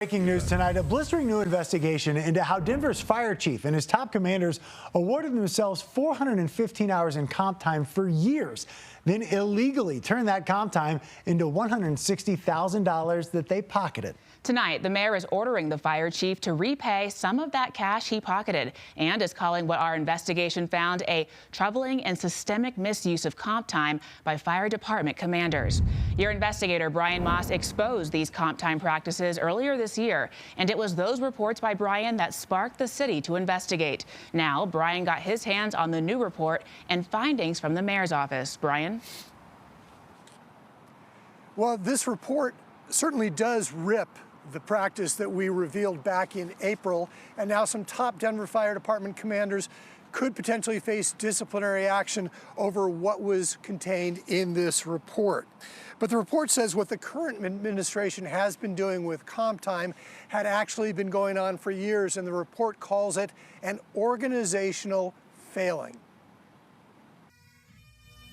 Breaking news tonight, a blistering new investigation into how Denver's fire chief and his top commanders awarded themselves 415 hours in comp time for years, then illegally turned that comp time into $160,000 that they pocketed. Tonight, the mayor is ordering the fire chief to repay some of that cash he pocketed and is calling what our investigation found a troubling and systemic misuse of comp time by fire department commanders. Your investigator, Brian Moss, exposed these comp time practices earlier this year, and it was those reports by Brian that sparked the city to investigate. Now, Brian got his hands on the new report and findings from the mayor's office. Brian? Well, this report certainly does rip the practice that we revealed back in April, and now some top Denver Fire Department commanders could potentially face disciplinary action over what was contained in this report. But the report says what the current administration has been doing with comp time had actually been going on for years, and the report calls it an organizational failing.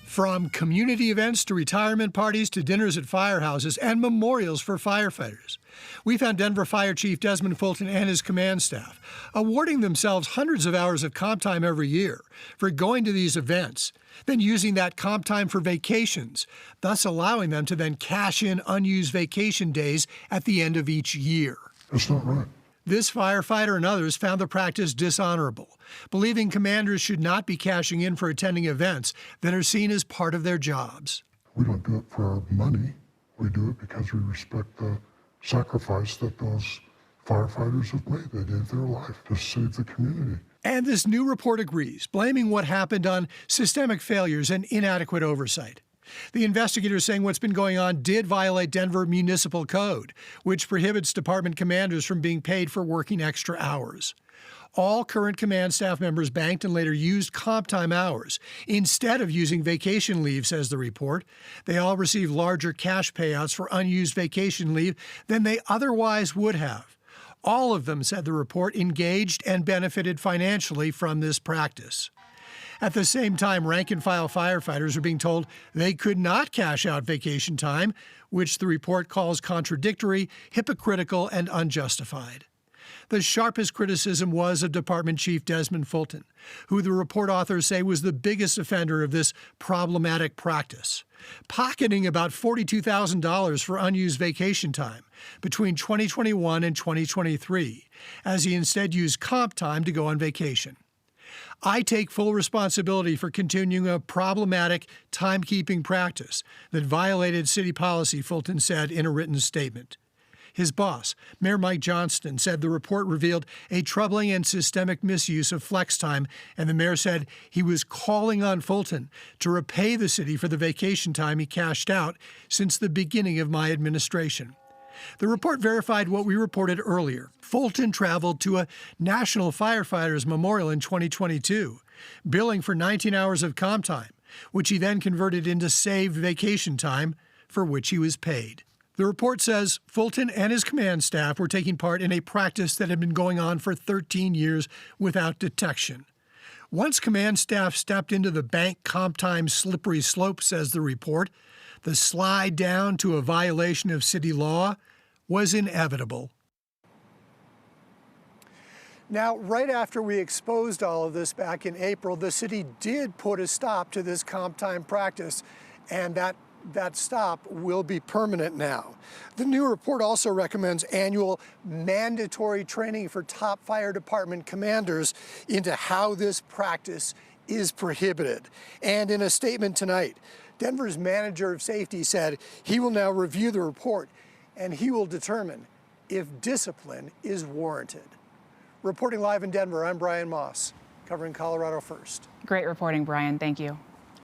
From community events to retirement parties to dinners at firehouses and memorials for firefighters, we found Denver Fire Chief Desmond Fulton and his command staff awarding themselves hundreds of hours of comp time every year for going to these events, then using that comp time for vacations, thus allowing them to then cash in unused vacation days at the end of each year. That's not right. This firefighter and others found the practice dishonorable, believing commanders should not be cashing in for attending events that are seen as part of their jobs. We don't do it for our money. We do it because we respect the sacrifice that those firefighters have made. They gave their life to save the community. And this new report agrees, blaming what happened on systemic failures and inadequate oversight. The investigators saying what's been going on did violate Denver Municipal Code, which prohibits department commanders from being paid for working extra hours. All current command staff members banked and later used comp time hours instead of using vacation leave, says the report. They all received larger cash payouts for unused vacation leave than they otherwise would have. All of them, said the report, engaged and benefited financially from this practice. At the same time, rank-and-file firefighters are being told they could not cash out vacation time, which the report calls contradictory, hypocritical, and unjustified. The sharpest criticism was of Department Chief Desmond Fulton, who the report authors say was the biggest offender of this problematic practice, pocketing about $42,000 for unused vacation time between 2021 and 2023, as he instead used comp time to go on vacation. I take full responsibility for continuing a problematic timekeeping practice that violated city policy, Fulton said in a written statement. His boss, Mayor Mike Johnston, said the report revealed a troubling and systemic misuse of flex time, and the mayor said he was calling on Fulton to repay the city for the vacation time he cashed out since the beginning of my administration. The report verified what we reported earlier. Fulton traveled to a National Firefighters Memorial in 2022, billing for 19 hours of comp time, which he then converted into saved vacation time, for which he was paid. The report says Fulton and his command staff were taking part in a practice that had been going on for 13 years without detection. Once command staff stepped into the bank comp time slippery slope, says the report, the slide down to a violation of city law was inevitable. Now, right after we exposed all of this back in April, the city did put a stop to this comp time practice, and that stop will be permanent now. The new report also recommends annual mandatory training for top fire department commanders into how this practice is prohibited. And in a statement tonight, Denver's manager of safety said he will now review the report and he will determine if discipline is warranted. Reporting live in Denver, I'm Brian Moss, covering Colorado First. Great reporting, Brian. Thank you.